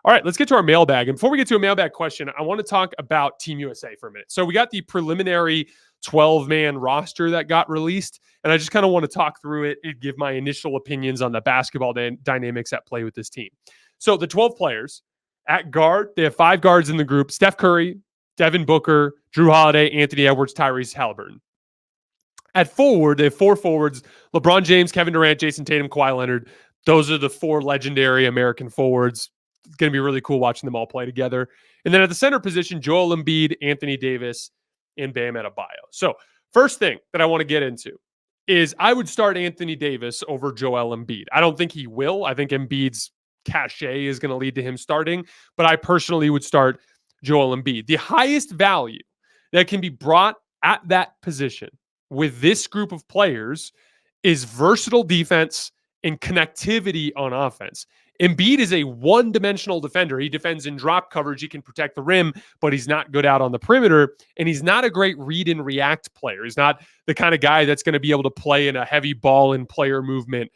All right, let's get to our mailbag. And before we get to a mailbag question, I want to talk about Team USA for a minute. So we got the preliminary 12-man roster that got released, and I just kind of want to talk through it and give my initial opinions on the basketball dynamics at play with this team. So the 12 players at guard, they have 5 guards in the group: Steph Curry, Devin Booker, Drew Holiday, Anthony Edwards, Tyrese Halliburton. At forward, they have 4 forwards: LeBron James, Kevin Durant, Jason Tatum, Kawhi Leonard. Those are the 4 legendary American forwards. It's going to be really cool watching them all play together. And then at the center position, Joel Embiid, Anthony Davis, and Bam Adebayo. So first thing that I want to get into is I would start Anthony Davis over Joel Embiid. I don't think he will. I think Embiid's cachet is going to lead to him starting, but I personally would start Joel Embiid. The highest value that can be brought at that position with this group of players is versatile defense and connectivity on offense. Embiid is a one-dimensional defender. He defends in drop coverage. He can protect the rim, but he's not good out on the perimeter, and he's not a great read and react player. He's not the kind of guy that's going to be able to play in a heavy ball and player movement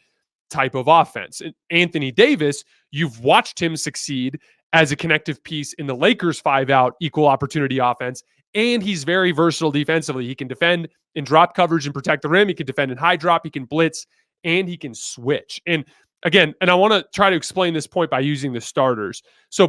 type of offense. And Anthony Davis, you've watched him succeed as a connective piece in the Lakers 5-out equal opportunity offense, and he's very versatile defensively. He can defend in drop coverage and protect the rim. He can defend in high drop. He can blitz, and he can switch. And again, and I want to try to explain this point by using the starters. So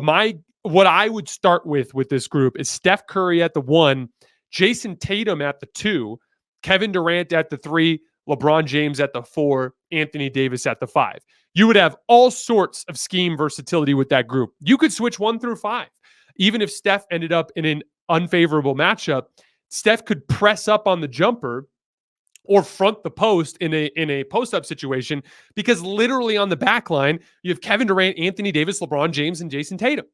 what I would start with this group is Steph Curry at the 1, Jason Tatum at the 2, Kevin Durant at the 3, LeBron James at the 4, Anthony Davis at the 5. You would have all sorts of scheme versatility with that group. You could switch 1 through 5. Even if Steph ended up in an unfavorable matchup, Steph could press up on the jumper or front the post in a post-up situation, because literally on the back line, you have Kevin Durant, Anthony Davis, LeBron James, and Jason Tatum.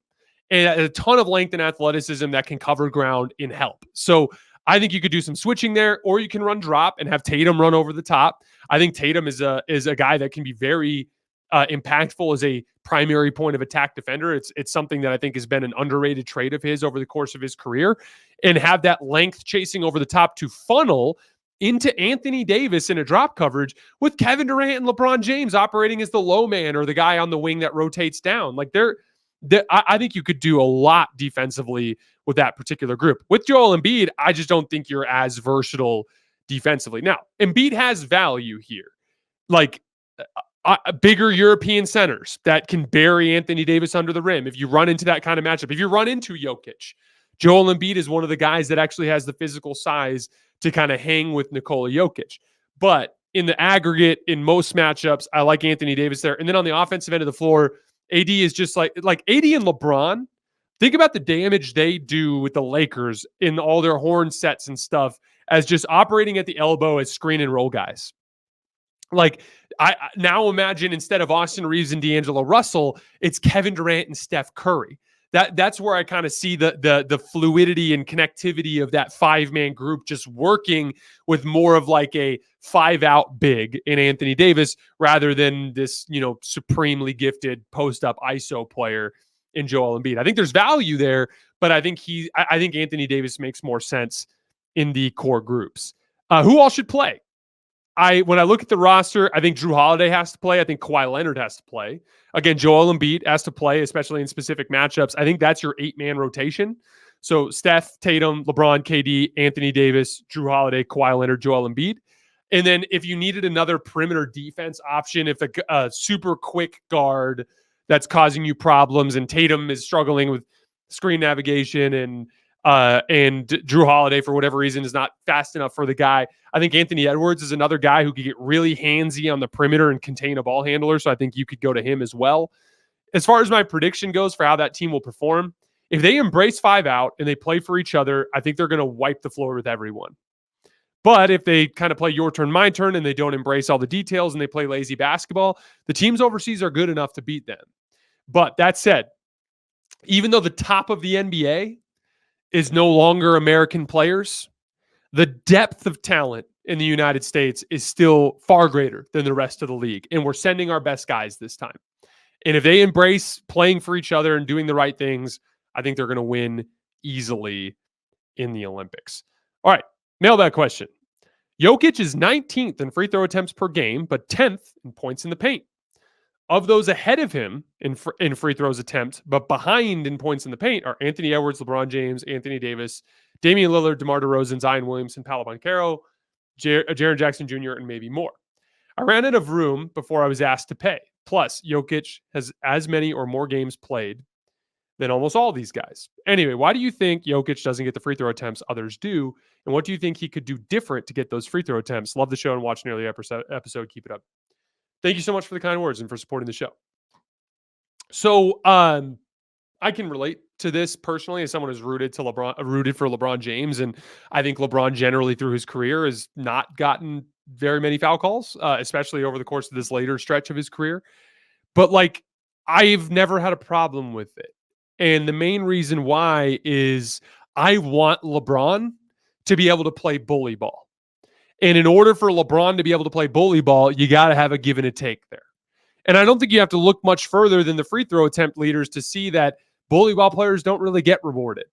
And a ton of length and athleticism that can cover ground in help. So I think you could do some switching there, or you can run drop and have Tatum run over the top. I think Tatum is a guy that can be very impactful as a primary point of attack defender. It's something that I think has been an underrated trait of his over the course of his career, and have that length chasing over the top to funnel into Anthony Davis in a drop coverage with Kevin Durant and LeBron James operating as the low man or the guy on the wing that rotates down. Like I think you could do a lot defensively with that particular group. With Joel Embiid, I just don't think you're as versatile defensively. Now, Embiid has value here. Like bigger European centers that can bury Anthony Davis under the rim. If you run into that kind of matchup, if you run into Jokic, Joel Embiid is one of the guys that actually has the physical size to kind of hang with Nikola Jokic. But in the aggregate, in most matchups, I like Anthony Davis there. And then on the offensive end of the floor, AD is just like AD and LeBron. Think about the damage they do with the Lakers in all their horn sets and stuff as just operating at the elbow as screen and roll guys. Like, I now imagine instead of Austin Reeves and D'Angelo Russell, it's Kevin Durant and Steph Curry. That's where I kind of see the fluidity and connectivity of that 5-man group just working with more of like a 5-out big in Anthony Davis rather than this, supremely gifted post-up ISO player in Joel Embiid. I think there's value there, but I think Anthony Davis makes more sense in the core groups. Who all should play? When I look at the roster, I think Drew Holiday has to play. I think Kawhi Leonard has to play. Again, Joel Embiid has to play, especially in specific matchups. I think that's your 8-man rotation. So Steph, Tatum, LeBron, KD, Anthony Davis, Drew Holiday, Kawhi Leonard, Joel Embiid. And then if you needed another perimeter defense option, if a super quick guard that's causing you problems and Tatum is struggling with screen navigation and Drew Holiday, for whatever reason, is not fast enough for the guy, I think Anthony Edwards is another guy who could get really handsy on the perimeter and contain a ball handler. So I think you could go to him as well. As far as my prediction goes for how that team will perform, if they embrace 5-out and they play for each other, I think they're going to wipe the floor with everyone. But if they kind of play your turn, my turn, and they don't embrace all the details and they play lazy basketball, the teams overseas are good enough to beat them. But that said, even though the top of the NBA is no longer American players, the depth of talent in the United States is still far greater than the rest of the league. And we're sending our best guys this time. And if they embrace playing for each other and doing the right things, I think they're going to win easily in the Olympics. All right, mailbag question. Jokic is 19th in free throw attempts per game, but 10th in points in the paint. Of those ahead of him in free throws attempt, but behind in points in the paint are Anthony Edwards, LeBron James, Anthony Davis, Damian Lillard, DeMar DeRozan, Zion Williamson, Paolo Banchero, Jaren Jackson Jr., and maybe more. I ran out of room before I was asked to pay. Plus, Jokic has as many or more games played than almost all these guys. Anyway, why do you think Jokic doesn't get the free throw attempts others do? And what do you think he could do different to get those free throw attempts? Love the show and watch nearly every episode. Keep it up. Thank you so much for the kind words and for supporting the show. So I can relate to this personally as someone who's rooted for LeBron James. And I think LeBron generally through his career has not gotten very many foul calls, especially over the course of this later stretch of his career. But like, I've never had a problem with it. And the main reason why is I want LeBron to be able to play bully ball. And in order for LeBron to be able to play bully ball, you got to have a give and a take there. And I don't think you have to look much further than the free throw attempt leaders to see that bully ball players don't really get rewarded.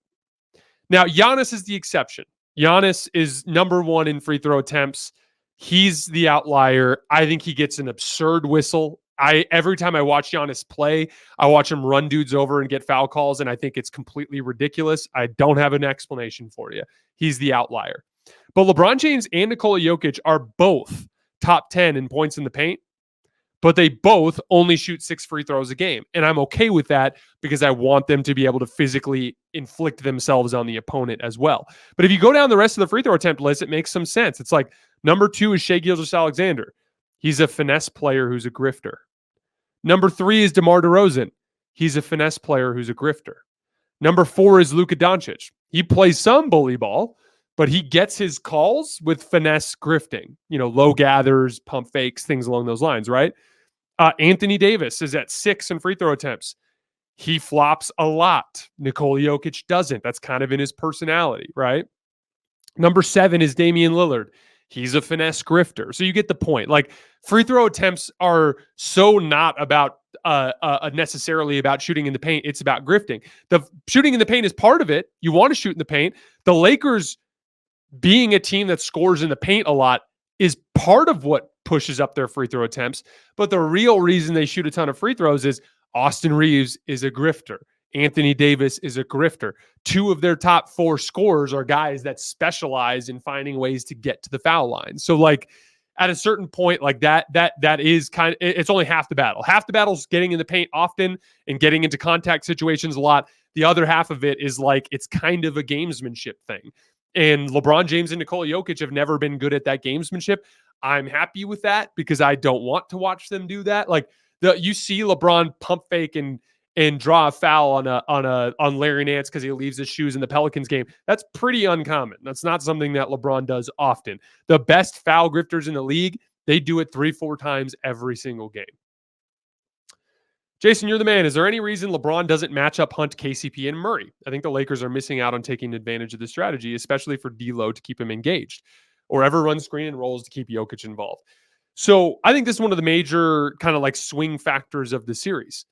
Now, Giannis is the exception. Giannis is number one in free throw attempts. He's the outlier. I think he gets an absurd whistle. Every time I watch Giannis play, I watch him run dudes over and get foul calls, and I think it's completely ridiculous. I don't have an explanation for you. He's the outlier. But LeBron James and Nikola Jokic are both top 10 in points in the paint, but they both only shoot 6 free throws a game. And I'm okay with that because I want them to be able to physically inflict themselves on the opponent as well. But if you go down the rest of the free throw attempt list, it makes some sense. It's like number 2 is Shai Gilgeous-Alexander. He's a finesse player who's a grifter. Number 3 is DeMar DeRozan. He's a finesse player who's a grifter. Number 4 is Luka Doncic. He plays some bully ball, but he gets his calls with finesse grifting, low gathers, pump fakes, things along those lines, right? Anthony Davis is at 6 in free throw attempts. He flops a lot. Nikola Jokic doesn't. That's kind of in his personality, right? Number 7 is Damian Lillard. He's a finesse grifter. So you get the point. Like, free throw attempts are so not about necessarily about shooting in the paint. It's about grifting. The shooting in the paint is part of it. You want to shoot in the paint. The Lakers being a team that scores in the paint a lot is part of what pushes up their free throw attempts. But the real reason they shoot a ton of free throws is Austin Reeves is a grifter. Anthony Davis is a grifter. 2 of their top 4 scorers are guys that specialize in finding ways to get to the foul line. So like at a certain point, like that is kind of, it's only half the battle. Half the battle is getting in the paint often and getting into contact situations a lot. The other half of it is like, it's kind of a gamesmanship thing. And LeBron James and Nikola Jokic have never been good at that gamesmanship. I'm happy with that because I don't want to watch them do that. Like you see LeBron pump fake and draw a foul on Larry Nance because he leaves his shoes in the Pelicans game. That's pretty uncommon. That's not something that LeBron does often. The best foul grifters in the league, they do it 3-4 times every single game. Jason, you're the man. Is there any reason LeBron doesn't match up Hunt, KCP, and Murray? I think the Lakers are missing out on taking advantage of this strategy, especially for D'Lo to keep him engaged, or ever run screen and rolls to keep Jokic involved. So I think this is one of the major kind of like swing factors of the series.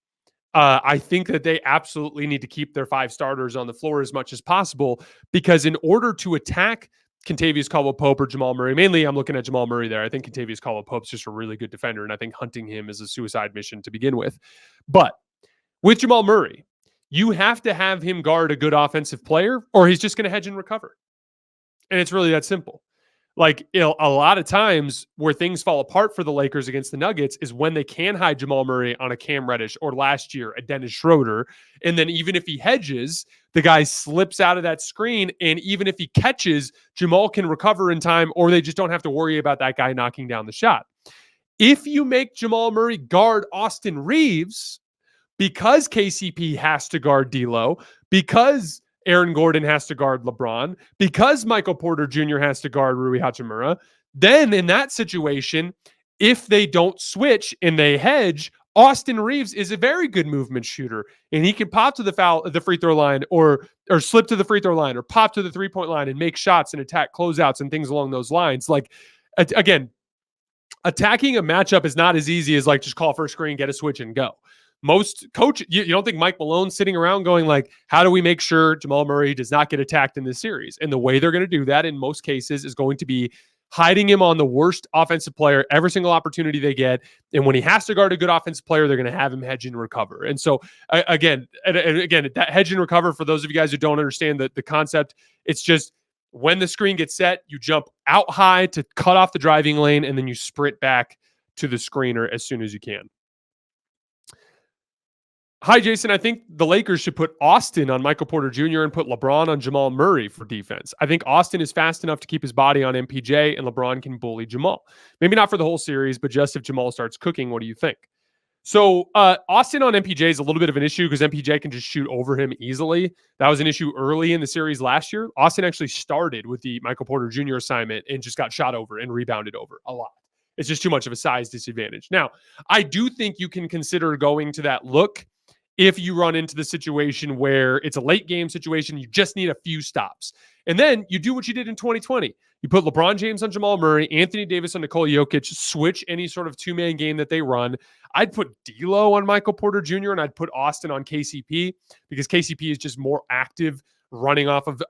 I think that they absolutely need to keep their 5 starters on the floor as much as possible, because in order to attack Kentavious Caldwell-Pope or Jamal Murray, mainly I'm looking at Jamal Murray there. I think Kentavious Caldwell-Pope's just a really good defender, and I think hunting him is a suicide mission to begin with. But with Jamal Murray, you have to have him guard a good offensive player, or he's just going to hedge and recover. And it's really that simple. Like, a lot of times where things fall apart for the Lakers against the Nuggets is when they can hide Jamal Murray on a Cam Reddish, or last year a Dennis Schroeder. And then even if he hedges, the guy slips out of that screen. And even if he catches, Jamal can recover in time, or they just don't have to worry about that guy knocking down the shot. If you make Jamal Murray guard Austin Reeves, because KCP has to guard D'Lo, because Aaron Gordon has to guard LeBron, because Michael Porter Jr. has to guard Rui Hachimura, then in that situation, if they don't switch and they hedge, Austin Reeves is a very good movement shooter, and he can pop to the free throw line, or slip to the free throw line, or pop to the 3-point line and make shots and attack closeouts and things along those lines. Like, again, attacking a matchup is not as easy as like just call for a screen, get a switch, and go. Most coaches, you don't think Mike Malone's sitting around going like, how do we make sure Jamal Murray does not get attacked in this series? And the way they're going to do that in most cases is going to be hiding him on the worst offensive player every single opportunity they get. And when he has to guard a good offensive player, they're going to have him hedge and recover. And so again, that hedge and recover, for those of you guys who don't understand the concept, it's just when the screen gets set, you jump out high to cut off the driving lane, and then you sprint back to the screener as soon as you can. Hi, Jason. I think the Lakers should put Austin on Michael Porter Jr. and put LeBron on Jamal Murray for defense. I think Austin is fast enough to keep his body on MPJ, and LeBron can bully Jamal. Maybe not for the whole series, but just if Jamal starts cooking, what do you think? So Austin on MPJ is a little bit of an issue because MPJ can just shoot over him easily. That was an issue early in the series last year. Austin actually started with the Michael Porter Jr. assignment and just got shot over and rebounded over a lot. It's just too much of a size disadvantage. Now, I do think you can consider going to that look if you run into the situation where it's a late game situation, you just need a few stops. And then you do what you did in 2020. You put LeBron James on Jamal Murray, Anthony Davis on Nikola Jokic, switch any sort of two-man game that they run. I'd put D'Lo on Michael Porter Jr., and I'd put Austin on KCP because KCP is just more active running off of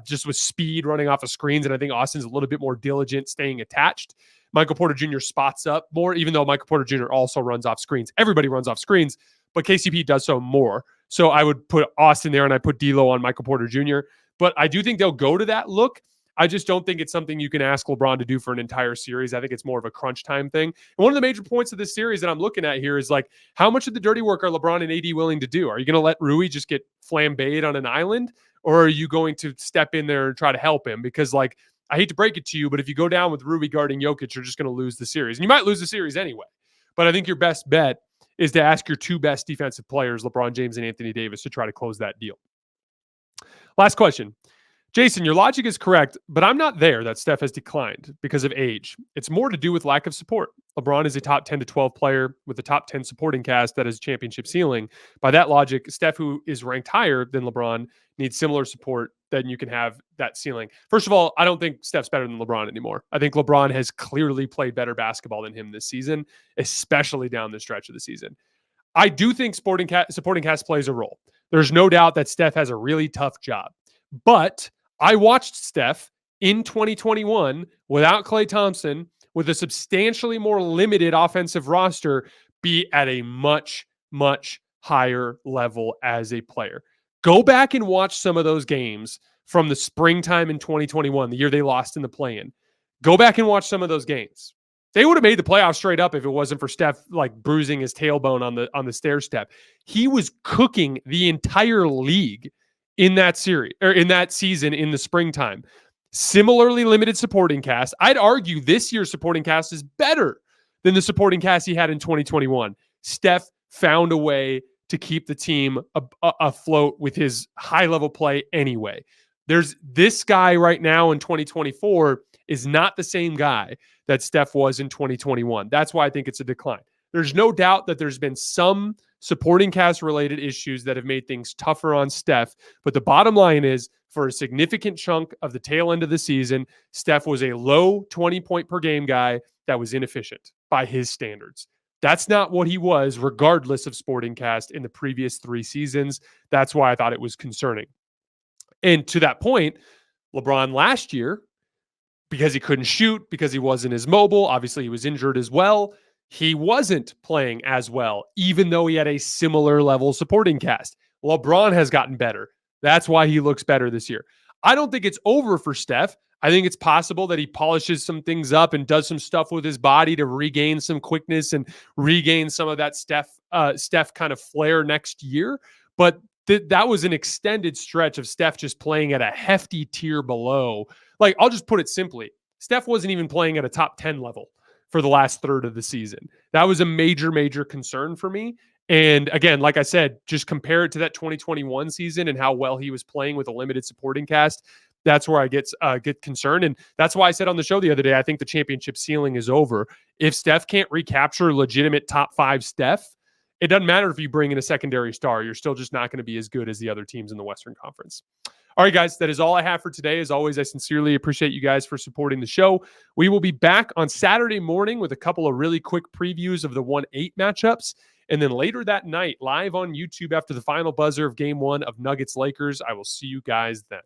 just with speed, running off of screens. And I think Austin's a little bit more diligent staying attached. Michael Porter Jr. spots up more, even though Michael Porter Jr. also runs off screens. Everybody runs off screens, but KCP does so more. So I would put Austin there, and I put D'Lo on Michael Porter Jr. But I do think they'll go to that look. I just don't think it's something you can ask LeBron to do for an entire series. I think it's more of a crunch time thing. And one of the major points of this series that I'm looking at here is like, how much of the dirty work are LeBron and AD willing to do? Are you going to let Rui just get flambéed on an island? Or are you going to step in there and try to help him? Because like, I hate to break it to you, but if you go down with Rui guarding Jokic, you're just going to lose the series. And you might lose the series anyway. But I think your best bet is to ask your two best defensive players, LeBron James and Anthony Davis, to try to close that deal. Last question. Jason, your logic is correct, but I'm not there that Steph has declined because of age. It's more to do with lack of support. LeBron is a top 10 to 12 player with a top 10 supporting cast that has championship ceiling. By that logic, Steph, who is ranked higher than LeBron, needs similar support. Then you can have that ceiling. First of all, I don't think Steph's better than LeBron anymore. I think LeBron has clearly played better basketball than him this season, especially down the stretch of the season. I do think supporting cast plays a role. There's no doubt that Steph has a really tough job. But I watched Steph in 2021 without Klay Thompson, with a substantially more limited offensive roster, be at a much, much higher level as a player. Go back and watch some of those games from the springtime in 2021, the year they lost in the play-in. Go back and watch some of those games. They would have made the playoffs straight up if it wasn't for Steph like bruising his tailbone on the stair step. He was cooking the entire league in that series or in that season in the springtime. Similarly limited supporting cast. I'd argue this year's supporting cast is better than the supporting cast he had in 2021. Steph found a way to keep the team afloat with his high-level play anyway. There's this guy right now in 2024 is not the same guy that Steph was in 2021. That's why I think it's a decline. There's no doubt that there's been some supporting cast related issues that have made things tougher on Steph. But the bottom line is, for a significant chunk of the tail end of the season, Steph was a low 20-point per game guy that was inefficient by his standards. That's not what he was, regardless of supporting cast in the previous 3 seasons. That's why I thought it was concerning. And to that point, LeBron last year, because he couldn't shoot, because he wasn't as mobile, obviously he was injured as well, he wasn't playing as well, even though he had a similar level supporting cast. LeBron has gotten better. That's why he looks better this year. I don't think it's over for Steph. I think it's possible that he polishes some things up and does some stuff with his body to regain some quickness and regain some of that Steph kind of flair next year. But that was an extended stretch of Steph just playing at a hefty tier below. Like, I'll just put it simply. Steph wasn't even playing at a top 10 level for the last third of the season. That was a major, major concern for me. And again, like I said, just compare it to that 2021 season and how well he was playing with a limited supporting cast. That's where I get concerned. And that's why I said on the show the other day, I think the championship ceiling is over. If Steph can't recapture legitimate top 5 Steph, it doesn't matter if you bring in a secondary star. You're still just not going to be as good as the other teams in the Western Conference. All right, guys, that is all I have for today. As always, I sincerely appreciate you guys for supporting the show. We will be back on Saturday morning with a couple of really quick previews of the 1-8 matchups. And then later that night, live on YouTube after the final buzzer of Game 1 of Nuggets-Lakers. I will see you guys then.